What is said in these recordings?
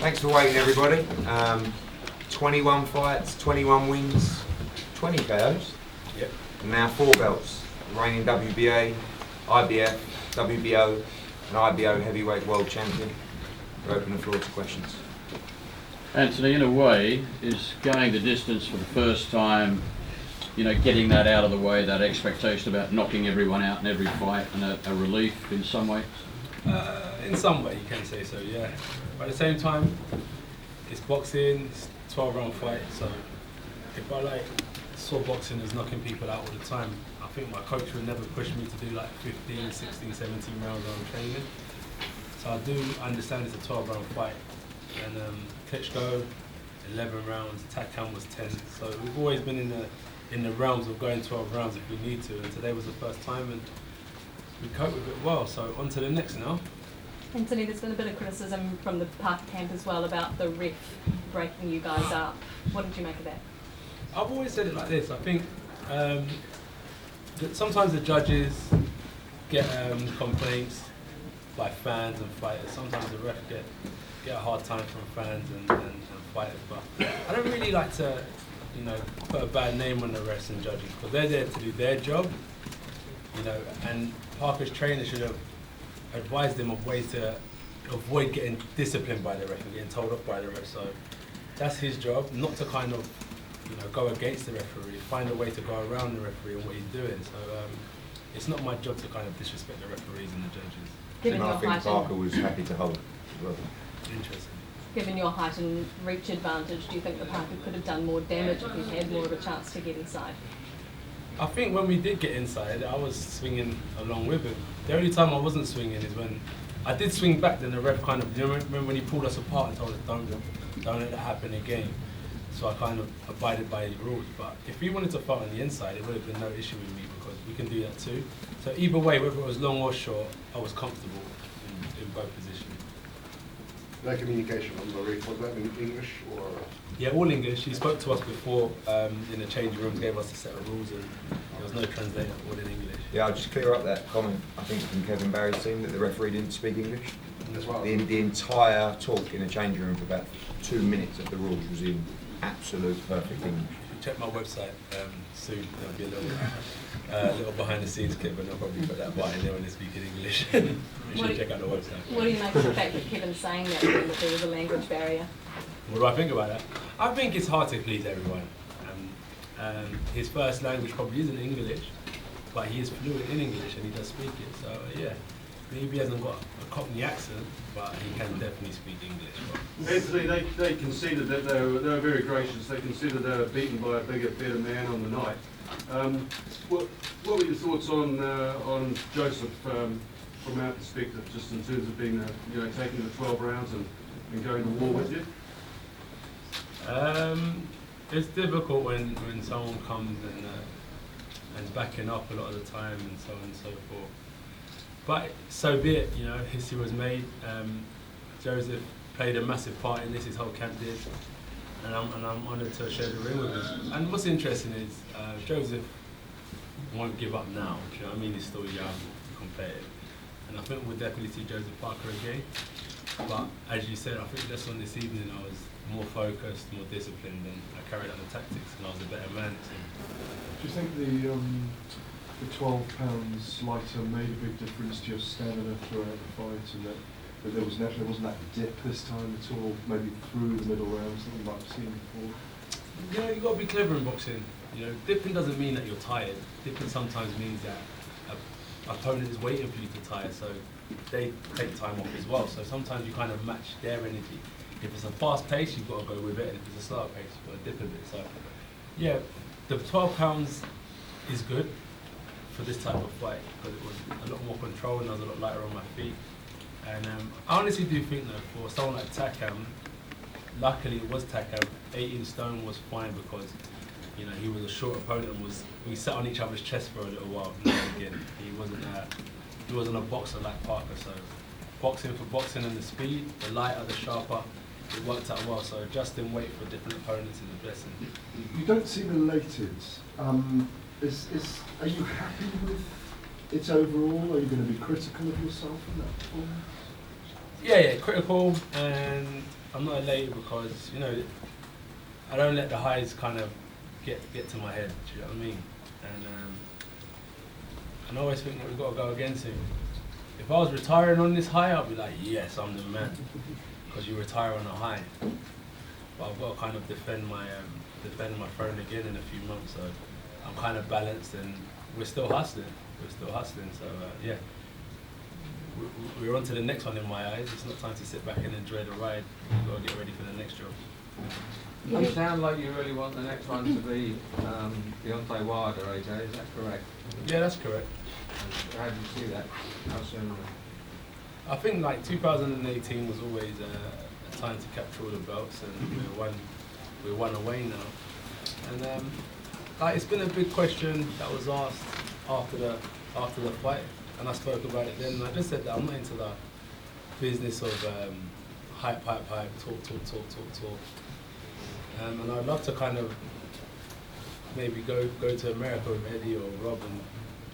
Thanks for waiting, everybody. 21 fights, 21 wins, 20 KOs. Yep. And now 4 belts. Reigning WBA, IBF, WBO, and IBO heavyweight world champion. We open the floor to questions. Anthony, in a way, is going the distance for the first time, you know, getting that out of the way, that expectation about knocking everyone out in every fight, and a relief in some way? In some way, you can say so, yeah. But at the same time, it's boxing, it's a 12-round fight, so if I saw boxing as knocking people out all the time, I think my coach would never push me to do like 15, 16, 17 rounds on training. So I do understand it's a 12-round fight. And Klitschko, 11 rounds, Takam was 10. So we've always been in the realms of going 12 rounds if we need to, and today was the first time, and we coped with it well. So on to the next now. Anthony, there's been a bit of criticism from the Parker camp as well about the ref breaking you guys up. What did you make of that? I've always said it like this. I think that sometimes the judges get complaints by fans and fighters. Sometimes the ref get a hard time from fans and fighters. But I don't really like to, you know, put a bad name on the refs and judges, because they're there to do their job, you know. And Parker's trainer should have advised them of ways to avoid getting disciplined by the ref and getting told off by the ref. So that's his job, not to kind of, you know, go against the referee, find a way to go around the referee and what he's doing. So it's not my job to kind of disrespect the referees and the judges. Given And your I think height Parker and, was happy to hold as well. Interesting. given your height and reach advantage, do you think that Parker could have done more damage if he had more of a chance to get inside? I think when we did get inside, I was swinging along with him. The only time I wasn't swinging is when I did swing back, then the ref kind of, you know, remember when he pulled us apart and told us don't let that happen again. So I kind of abided by his rules. But if he wanted to fight on the inside, it would have been no issue with me, because we can do that too. So either way, whether it was long or short, I was comfortable in both positions. That communication from the ref, was that in English or? Yeah, all English. He spoke to us before in the changing rooms, gave us a set of rules, and there was no translator, all in English. Yeah, I'll just clear up that comment, I think, from Kevin Barry's team, that the referee didn't speak English. As well. The entire talk in the changing room for about 2 minutes of the rules was in absolute perfect English. Check my website soon. There'll be a little behind the scenes clip, and I'll probably put that part in there when they speak in English. You should check out the website. What do you make of the fact that Kevin's saying that there was a language barrier? What do I think about that? I think it's hard to please everyone. His first language probably isn't English, but he is fluent in English and he does speak it. So yeah, maybe he hasn't got a Cockney accent, but he can definitely speak English. Anthony, they conceded that they were very gracious. They considered they were beaten by a bigger, better man on the night. What were your thoughts on Joseph from our perspective, just in terms of being, you know, taking the 12 rounds and going to war with you? It's difficult when someone comes and is backing up a lot of the time and so on and so forth. But so be it, you know, history was made. Joseph played a massive part in this, his whole camp did. And I'm honoured to share the ring with him. And what's interesting is Joseph won't give up now. Do you know what I mean? He's still young, competitive. And I think we'll definitely see Joseph Parker again. But as you said, I think just on this evening I was more focused, more disciplined, and I carried out the tactics, and I was a better man. Do you think the 12 pounds lighter made a big difference to your stamina throughout the fight, and that there wasn't that dip this time at all, maybe through the middle rounds that we might have seen before? You know, you've got to be clever in boxing. You know, dipping doesn't mean that you're tired. Dipping sometimes means that an opponent is waiting for you to tire, so they take time off as well. So sometimes you kind of match their energy. If it's a fast pace, you've got to go with it, and if it's a slower pace, you've got to dip a bit. So, yeah, the 12 pounds is good for this type of fight, because it was a lot more control and I was a lot lighter on my feet. And I honestly do think that for someone like Takam, luckily it was Takam, 18 stone was fine, because, you know, he was a short opponent and we sat on each other's chest for a little while. Again, he wasn't a boxer like Parker, so boxing for boxing and the speed, the lighter, the sharper, it worked out well. So adjusting weight for different opponents is a blessing. You don't seem elated. Are you happy with it overall? Are you going to be critical of yourself in that performance? Yeah, critical, and I'm not elated because, you know, I don't let the highs kind of get to my head, do you know what I mean? And I always think that we've got to go again soon. If I was retiring on this high, I'd be like, yes, I'm the man, because you retire on a high. But I've got to kind of defend my throne again in a few months, so I'm kind of balanced, and we're still hustling. So yeah. We're on to the next one in my eyes. It's not time to sit back and enjoy the ride. We've got to get ready for the next job. You sound like you really want the next one to be Deontay Wilder, AJ, is that correct? Yeah, that's correct. And how do you see that? How soon? I think like 2018 was always a time to capture all the belts, and we're one away now. And like it's been a big question that was asked after the fight. And I spoke about it then, and I just said that I'm not into the business of hype, talk. And I'd love to kind of maybe go to America with Eddie or Rob and,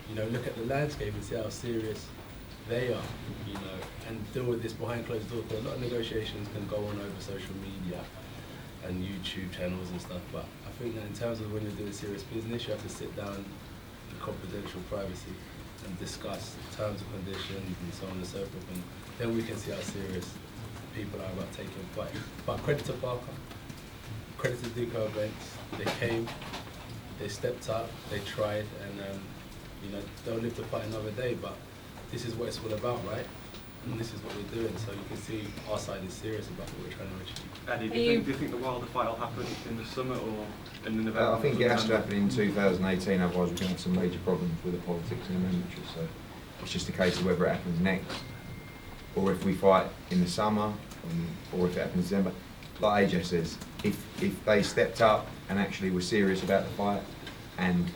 you know, look at the landscape and see how serious they are, you know, and deal with this behind closed doors. Because a lot of negotiations can go on over social media and YouTube channels and stuff, but I think that in terms of when you're doing serious business, you have to sit down in confidential privacy and discuss terms and conditions and so on and so forth, and then we can see how serious people are about taking fight. But credit to Barker, credit to Duco Events, they came, they stepped up, they tried, and you know, they'll live to fight another day, but this is what it's all about, right? And this is what we're doing, so you can see our side is serious about what we're trying to achieve. Eddie, do you think the Wilder fight will happen in the summer or in the November? I think it has to happen in 2018, otherwise we're going to have some major problems with the politics in the military. So it's just a case of whether it happens next, or if we fight in the summer, or if it happens in December. Like AJ says, if they stepped up and actually were serious about the fight and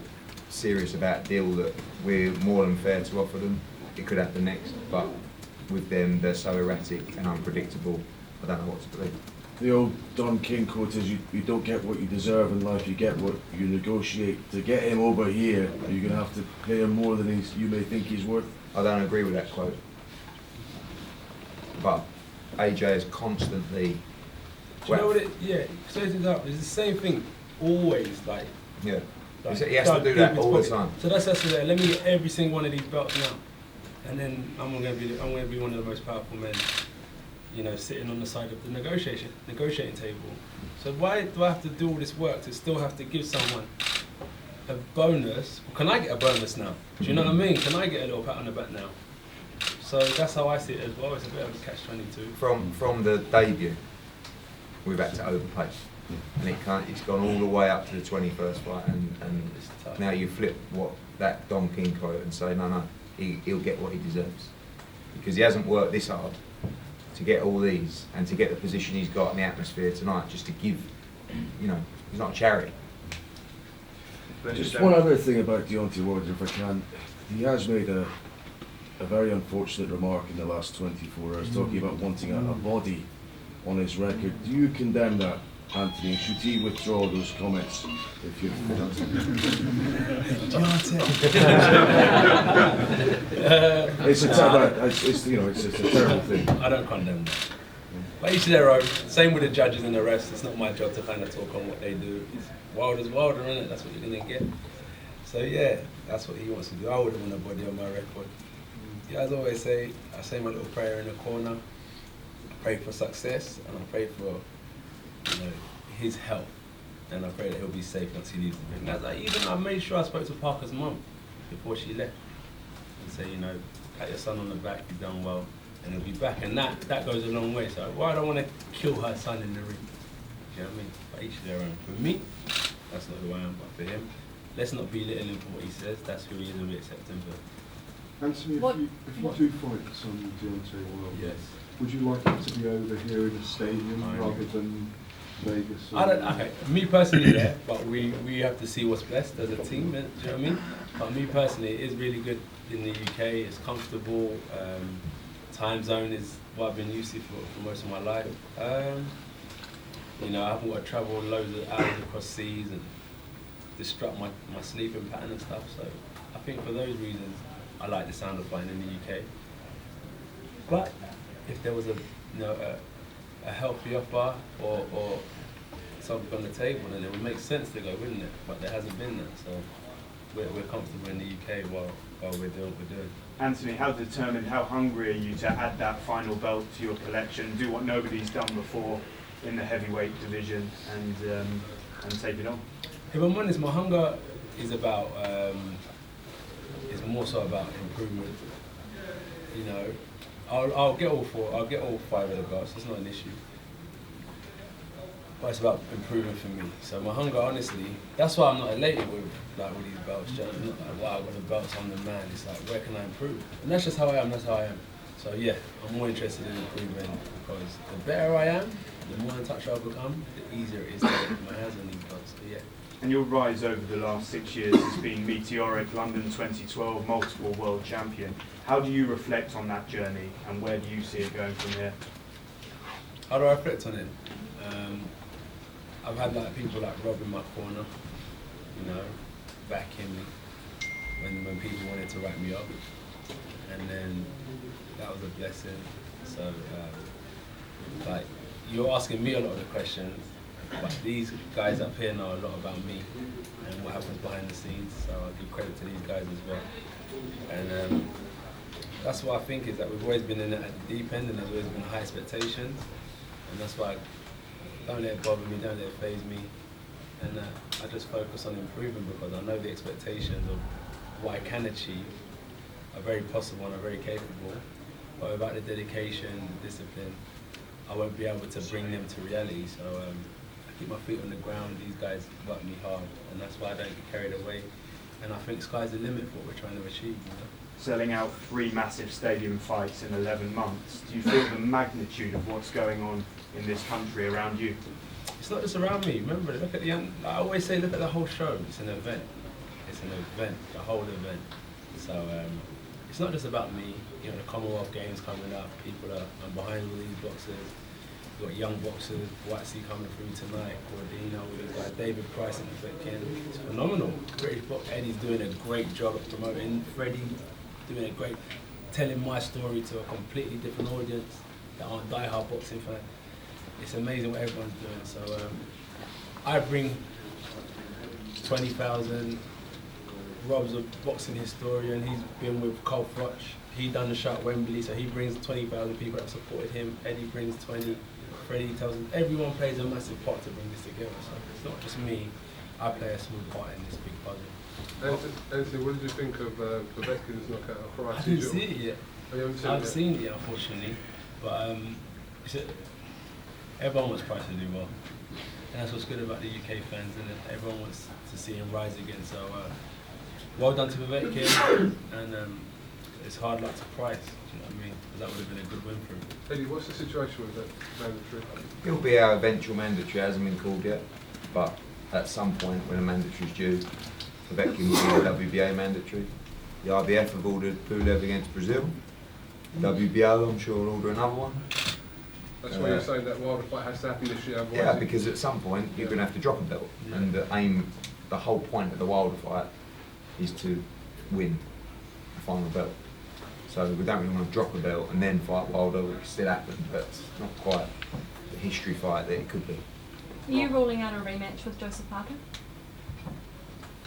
serious about a deal that we're more than fair to offer them, it could happen next. But with them, they're so erratic and unpredictable, I don't know what to believe. The old Don King quote is, you don't get what you deserve in life, you get what you negotiate. To get him over here, you're going to have to pay him more than you may think he's worth. I don't agree with that quote. But AJ is constantly... Do you know what it, yeah, so it's the same thing, always, like... Yeah, like, he has to do that all the time. So that's it, let me get every single one of these belts now. And then I'm gonna be one of the most powerful men, you know, sitting on the side of the negotiating table. So why do I have to do all this work to still have to give someone a bonus? Well, can I get a bonus now? Do you know what I mean? Can I get a little pat on the back now? So that's how I see it as well. It's a bit of a catch-22. From the debut, we've had to overpay, and it's gone all the way up to the 21st fight, and now you flip what that Don King quote and say no. He'll get what he deserves, because he hasn't worked this hard to get all these and to get the position he's got in the atmosphere tonight, just to give, you know, he's not a charity. Just one other thing about Deontay Wilder, if I can. He has made a very unfortunate remark in the last 24 hours, talking about wanting a body on his record. Do you condemn that, Anthony? Should he withdraw those comments if you've done it's a terrible thing. I don't condemn that. But each their own. Same with the judges and the rest. It's not my job to kind of talk on what they do. It's Wilder's Wilder, isn't it? That's what you're going to get. So yeah, that's what he wants to do. I wouldn't want a body on my record. Yeah, as I always say, I say my little prayer in the corner. I pray for success, and I pray for, you know, his health, and I pray that he'll be safe once he leaves the ring. That's like, even I made sure I spoke to Parker's mum before she left, and say, you know, pat your son on the back, you've done well, and he'll be back. And that goes a long way. So why I don't want to kill her son in the ring? You know what I mean? But each their own. For me, that's not who I am. But for him, let's not belittle him for what he says. That's who he is, and we accept him for. Anthony, if you do fight some Deontay Wilder, yes, would you like it to be over here in a stadium rather than Vegas? Okay, me personally, yeah, but we have to see what's best as a team, do you know what I mean? But me personally, it is really good in the UK, it's comfortable, time zone is what I've been used to for most of my life. You know, I haven't got to travel loads of hours across seas and disrupt my sleeping pattern and stuff, so I think for those reasons, I like the sound of fighting in the UK. But if there was a a healthy offer or something on the table, then it would make sense to go, wouldn't it? But there hasn't been that, so we're comfortable in the UK while we're doing what we're doing. Anthony, how determined, how hungry are you to add that final belt to your collection, do what nobody's done before in the heavyweight division, and take it on? If I'm honest, my hunger is about is more so about improvement. You know, I'll get all 5 of the belts. It's not an issue. But it's about improving for me. So my hunger, honestly, that's why I'm not elated with these belts. Just not like, wow, I got the belts, I'm the man. It's like, where can I improve? And that's just how I am. That's how I am. So yeah, I'm more interested in improving because the better I am, the more in touch I become, the easier it is to get my hands on these belts. So yeah. And your rise over the last 6 years has been meteoric. London 2012, multiple world champion. How do you reflect on that journey, and where do you see it going from here? How do I reflect on it? I've had people like Rob in my corner, you know, backing me when people wanted to write me up, and then that was a blessing. So you're asking me a lot of the questions, but these guys up here know a lot about me and what happens behind the scenes. So I give credit to these guys as well. And that's what I think is that we've always been in at the deep end, and there's always been high expectations, and that's why. Don't let it bother me, don't let it faze me, and I just focus on improving because I know the expectations of what I can achieve are very possible and are very capable, but without the dedication, the discipline, I won't be able to bring them to reality. So I keep my feet on the ground, these guys work me hard, and that's why I don't get carried away, and I think sky's the limit for what we're trying to achieve. You know? Selling out 3 massive stadium fights in 11 months, do you feel the magnitude of what's going on in this country around you? It's not just around me. Remember, look at I always say, look at the whole show. It's an event. It's an event, the whole event. So it's not just about me. You know, the Commonwealth Games coming up. I'm behind all these boxers. We've got young boxers, Watsy coming through tonight, Cordino, we've got David Price in the Fitkin. It's phenomenal. British box. Eddie's doing a great job at promoting. Freddie doing a great, telling my story to a completely different audience that aren't die-hard boxing fans. It's amazing what everyone's doing. So I bring 20,000. Rob's a boxing historian. He's been with Cole Froch. He done the show at Wembley, so he brings 20,000 people that supported him. Eddie brings 20. Freddie tells us everyone plays a massive part to bring this together. So it's not just me. I play a small part in this big puzzle. Anthony, what did you think of Povetkin's knockout of Price? I didn't see it yet. Oh, you haven't seen I've it yet? seen it, unfortunately, but everyone wants Price to do well, and that's what's good about the UK fans, and everyone wants to see him rise again. So well done to Povetkin, and it's hard luck to Price. Do you know what I mean? Because that would have been a good win for him. Eddie, what's the situation with that mandatory? It'll be our eventual mandatory, hasn't been called yet, but at some point when a mandatory is due, Povetkin will be the WBA mandatory. The IBF have ordered Pulev against Brazil. WBO, I'm sure, will order another one. That's why you're saying that Wilder fight has to happen this year. Yeah, because at some point you're going to have to drop a belt, and the whole point of the Wilder fight is to win a final belt. So we don't really want to drop a belt and then fight Wilder, which still happened, but it's not quite the history fight that it could be. Are you ruling out a rematch with Joseph Parker?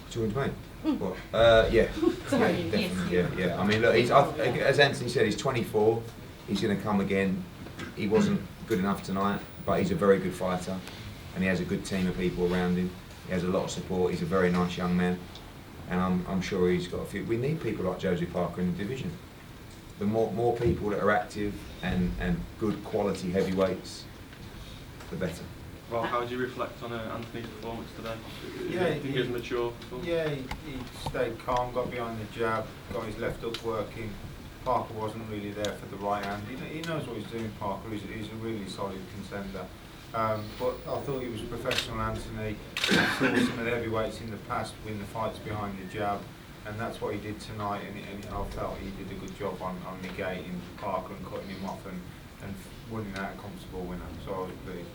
Do you want to mean? What? Yeah. Sorry, Yeah, definitely. yes. Yeah. I mean, look, as Anthony said, he's 24. He's going to come again. He wasn't good enough tonight, but he's a very good fighter, and he has a good team of people around him. He has a lot of support. He's a very nice young man, and I'm sure he's got a few. We need people like Joseph Parker in the division. The more people that are active and good quality heavyweights, the better. Well, how do you reflect on Anthony's performance today? Yeah, Do you think he was mature performance? Yeah, he stayed calm, got behind the jab, got his left hook working. Parker wasn't really there for the right hand. He knows what he's doing, Parker. He's a really solid contender. But I thought he was professional, Anthony. I saw some of the heavyweights in the past win the fights behind the jab, and that's what he did tonight, and I felt he did a good job on negating Parker and cutting him off and winning out a comfortable winner, so I was pleased.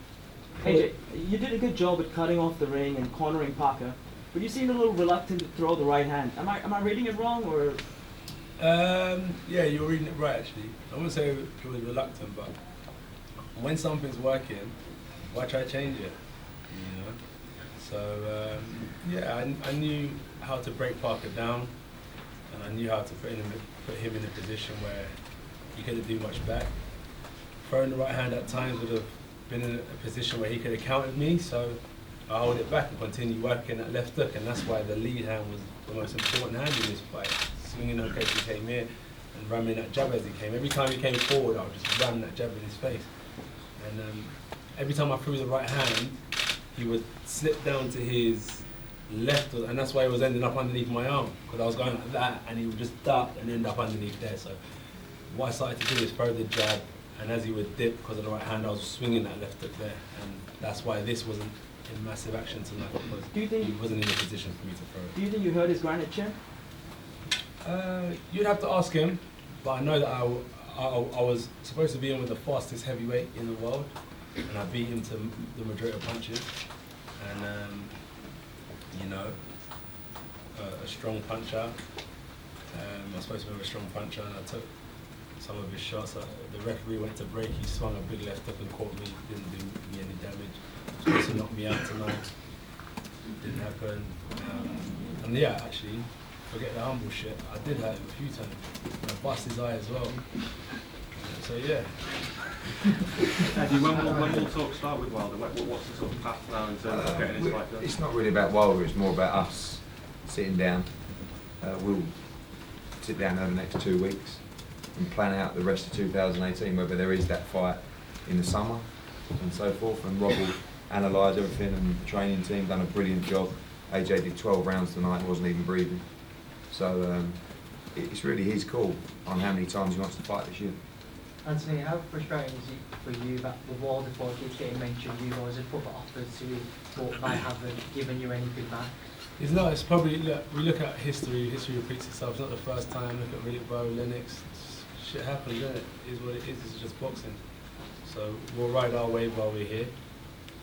AJ, you did a good job at cutting off the ring and cornering Parker, but you seemed a little reluctant to throw the right hand. Am I reading it wrong, or? Yeah, you're reading it right actually. I wouldn't say it was reluctant, but when something's working, why try to change it? You know? So yeah, I knew how to break Parker down, and I knew how to put him in a position where he couldn't do much back. Throwing the right hand at times would have been in a position where he could have countered me, so I hold it back and continue working that left hook, and that's why the lead hand was the most important hand in this fight. Swinging in case he came here and ramming that jab as he came. Every time he came forward, I would just ram that jab in his face. And every time I threw the right hand, he would slip down to his left, and that's why he was ending up underneath my arm, because I was going like that, and he would just duck and end up underneath there. So what I started to do is throw the jab, and as he would dip because of the right hand, I was swinging that left hook there, and that's why this wasn't in massive action tonight, because he wasn't in a position for me to throw it. Do you think you hurt his granite chin? You'd have to ask him, but I know that I was supposed to be in with the fastest heavyweight in the world, and I beat him to the majority of punches. And you know, a strong puncher. I was supposed to be a strong puncher, and I took some of his shots. The referee went to break. He swung a big left hook and caught me. Didn't do me any damage. He was supposed to knock me out tonight. Didn't happen. And yeah, actually, forget the humble shit. I did hurt him a few times. And I bust his eye as well. So yeah. Eddie, when will talk start with Wilder? What's the sort of path now in terms of getting his fight done? It's not really about Wilder, it's more about us sitting down. We'll sit down over the next 2 weeks and plan out the rest of 2018, whether there is that fight in the summer and so forth. And Rob will analyse everything, and the training team done a brilliant job. AJ did 12 rounds tonight, wasn't even breathing. So it's really his call on how many times he wants to fight this year. Anthony, how frustrating is it for you that the Wilder fight keeps getting mentioned? You guys have put the offers to it, but they haven't given you anything back. It's not. It's probably, look, we look at history. History repeats itself. It's not the first time. Look at Riddick Bowe, Lennox. Shit happens, isn't it? It is what it is. It's just boxing. So we'll ride our wave while we're here,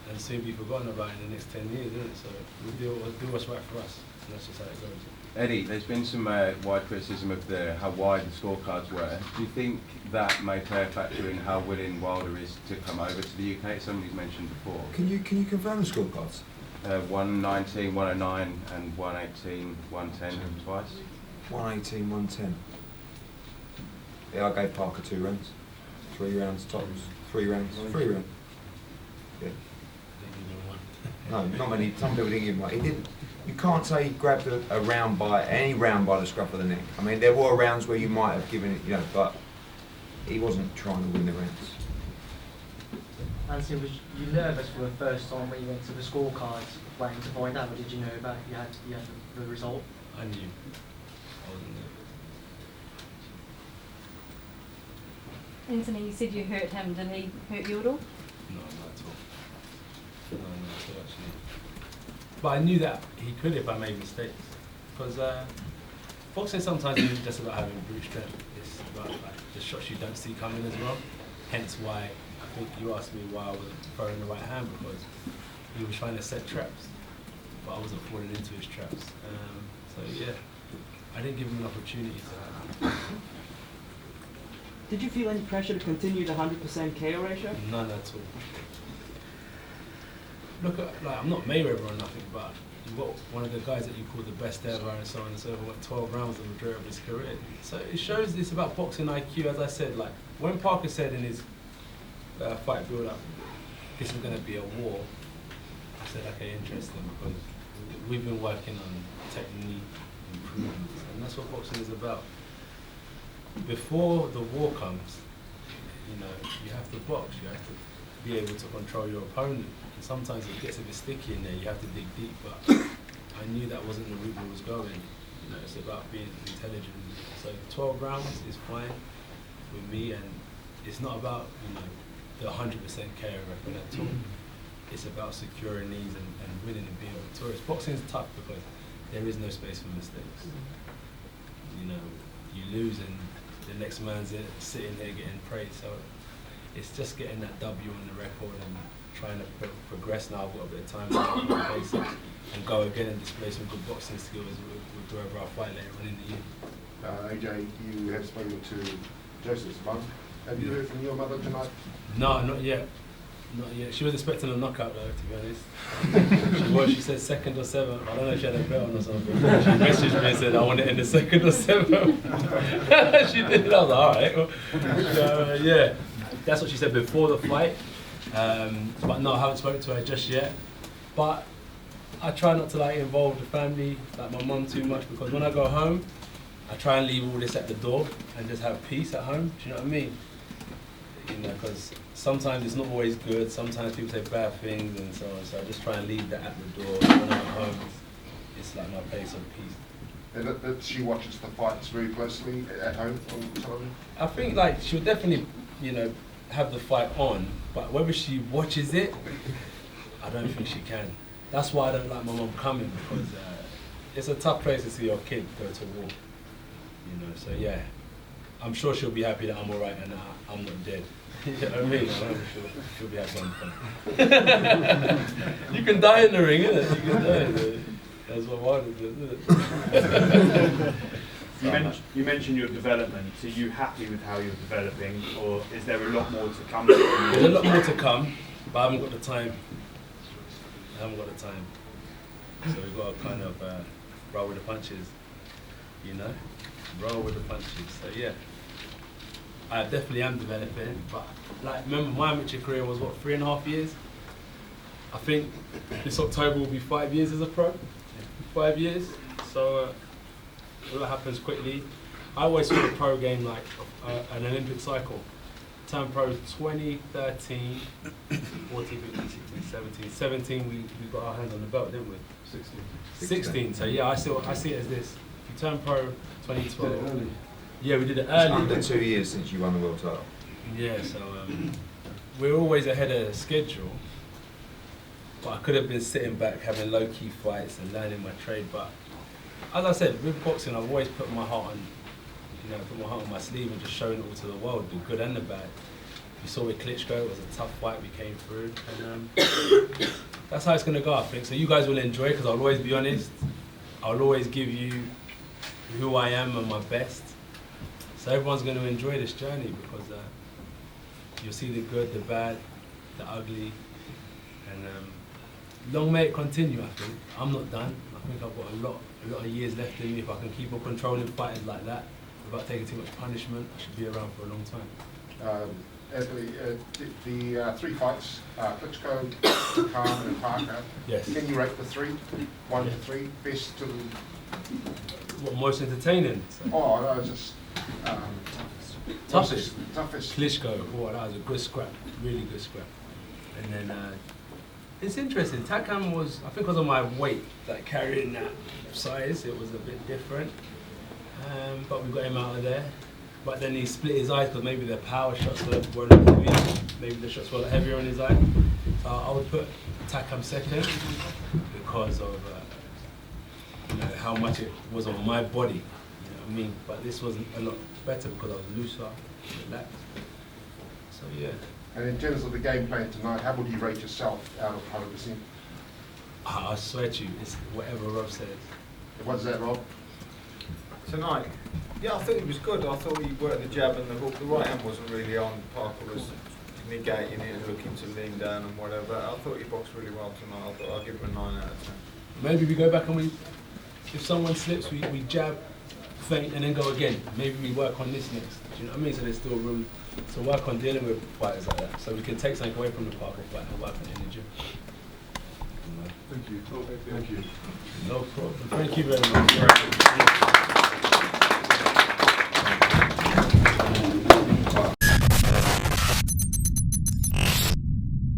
and soon be forgotten about in the next 10 years, isn't it? So we'll do what's right for us, and that's just how it goes. Eddie, there's been some wide criticism of how wide the scorecards were. Do you think that may play a factor in how willing Wilder is to come over to the UK? Somebody's mentioned before. Can you confirm the scorecards? 119, 109 and 118, 110 twice. 118, 110. Yeah, I gave Parker 2 rounds. 3 rounds tops. 3 rounds. 3 rounds. Yeah. No, not many. Some people didn't give him one. He didn't. You can't say he grabbed a round by any round by the scruff of the neck. I mean, there were rounds where you might have given it, you know, but he wasn't trying to win the rounds. Anthony, was you nervous for the first time when you went to the scorecards waiting to find out, or did you know about you had the result? I knew. I wasn't nervous. Anthony, you said you hurt him. Did he hurt you at all? No, not at all. No, not at all, actually. But I knew that he could if I made mistakes. Because boxing sometimes isn't just about having brute strength. It's about like the shots you don't see coming as well. Hence why I think you asked me why I wasn't throwing the right hand, because he was trying to set traps, but I wasn't falling into his traps. So yeah, I didn't give him an opportunity to. Did you feel any pressure to continue the 100% KO ratio? None at all. Look at, like, I'm not Mayweather or nothing, but you've got one of the guys that you call the best ever and so on and so forth, went 12 rounds the majority of his career. So it shows it's about boxing IQ, as I said. Like, when Parker said in his fight build-up, this is going to be a war, I said, okay, interesting, because we've been working on technique improvements, and that's what boxing is about. Before the war comes, you know, you have to box, you have to be able to control your opponent. And sometimes it gets a bit sticky in there, you have to dig deep, but I knew that wasn't the route we was going. You know, it's about being intelligent. So 12 rounds is fine with me, and it's not about, you know, the 100% KO record at all. It's about securing these and winning and being victorious. Boxing is tough because there is no space for mistakes. You know, you lose and the next man's sitting there getting praised. So it's just getting that W on the record and trying to progress. Now I've got a bit of time to work on the basics and go again and display some good boxing skills with whoever I fight later on in the year. AJ, you have spoken to Joseph's mum. Have you heard from your mother tonight? No, not yet. Not yet. She was expecting a knockout though, to be honest. She said second or seventh. I don't know if she had a bet on or something. She messaged me and said, I want it in the second or seventh. She did. I was like, alright. Well, yeah, that's what she said before the fight. But no, I haven't spoken to her just yet. But I try not to like involve the family, like my mum, too much, because when I go home, I try and leave all this at the door and just have peace at home. Do you know what I mean? You know, because sometimes it's not always good. Sometimes people say bad things and so on. So I just try and leave that at the door. When I'm at home, it's like my place of peace. And that she watches the fights very closely at home on television? I think like she'll definitely, you know, have the fight on, but whether she watches it, I don't think she can. That's why I don't like my mum coming, because it's a tough place to see your kid go to war. You know, so yeah, I'm sure she'll be happy that I'm alright and I'm not dead. You know what I mean? She'll be happy I'm fine. You can die in the ring, innit? You can die in the ring. That's what Wilder did, isn't it? You mentioned your development. Are you happy with how you're developing, or is there a lot more to come? There's a lot more to come, but I haven't got the time. I haven't got the time. So we've got to kind of roll with the punches, you know? Roll with the punches. So yeah, I definitely am developing, but like, remember my amateur career was what, 3.5 years? I think this October will be 5 years as a pro. 5 years. So a lot happens quickly. I always saw the pro game like an Olympic cycle. Turned pro 2013, 14, 15, 16, 17. 17 we got our hands on the belt, didn't we? 16. So yeah, I see it as this. You turn pro 2012. Yeah, we did it early. It's under 2 years since you won the world title. Yeah, so we're always ahead of schedule. But I could have been sitting back having low-key fights and learning my trade. But as I said, with boxing, I've always put my heart on, you know, put my heart on my sleeve and just showing it all to the world, the good and the bad. You saw with Klitschko, it was a tough fight we came through, and that's how it's going to go, I think. So you guys will enjoy, because I'll always be honest. I'll always give you who I am and my best. So everyone's going to enjoy this journey, because you'll see the good, the bad, the ugly, and long may it continue, I think. I'm not done. I think I've got a lot of years left in me. If I can keep on controlling fighters like that without taking too much punishment, I should be around for a long time. Anthony, the 3 fights, Klitschko, Khan and Parker, yes. Can you rate the 3? 1 to 3, best to... What, most entertaining? So. Oh, no, just... toughest. Klitschko. Oh, that was a good scrap, really good scrap. And then it's interesting. Takam was, I think, because of my weight, like carrying that size, it was a bit different. But we got him out of there. But then he split his eyes because maybe the power shots were not heavy. Maybe the shots were heavier on his eye. So I would put Takam second because of you know, how much it was on my body. You know what I mean? But this was a lot better because I was looser, relaxed. So yeah. And in terms of the game plan tonight, how would you rate yourself out of 100%? I swear to you, it's whatever Rob says. What's that, Rob? Tonight? Yeah, I think it was good. I thought he worked the jab and the hook. The right hand wasn't really on. Parker was negating it and looking to lean down and whatever. I thought he boxed really well tonight. I thought I'll give him a 9 out of 10. Maybe we go back and if someone slips, we jab, feint, and then go again. Maybe we work on this next. Do you know what I mean? So there's still room to work on dealing with fighters like that. So we can take something away from the Parker fight and work on it in the gym. Thank you. Thank you. No problem. Thank you very much.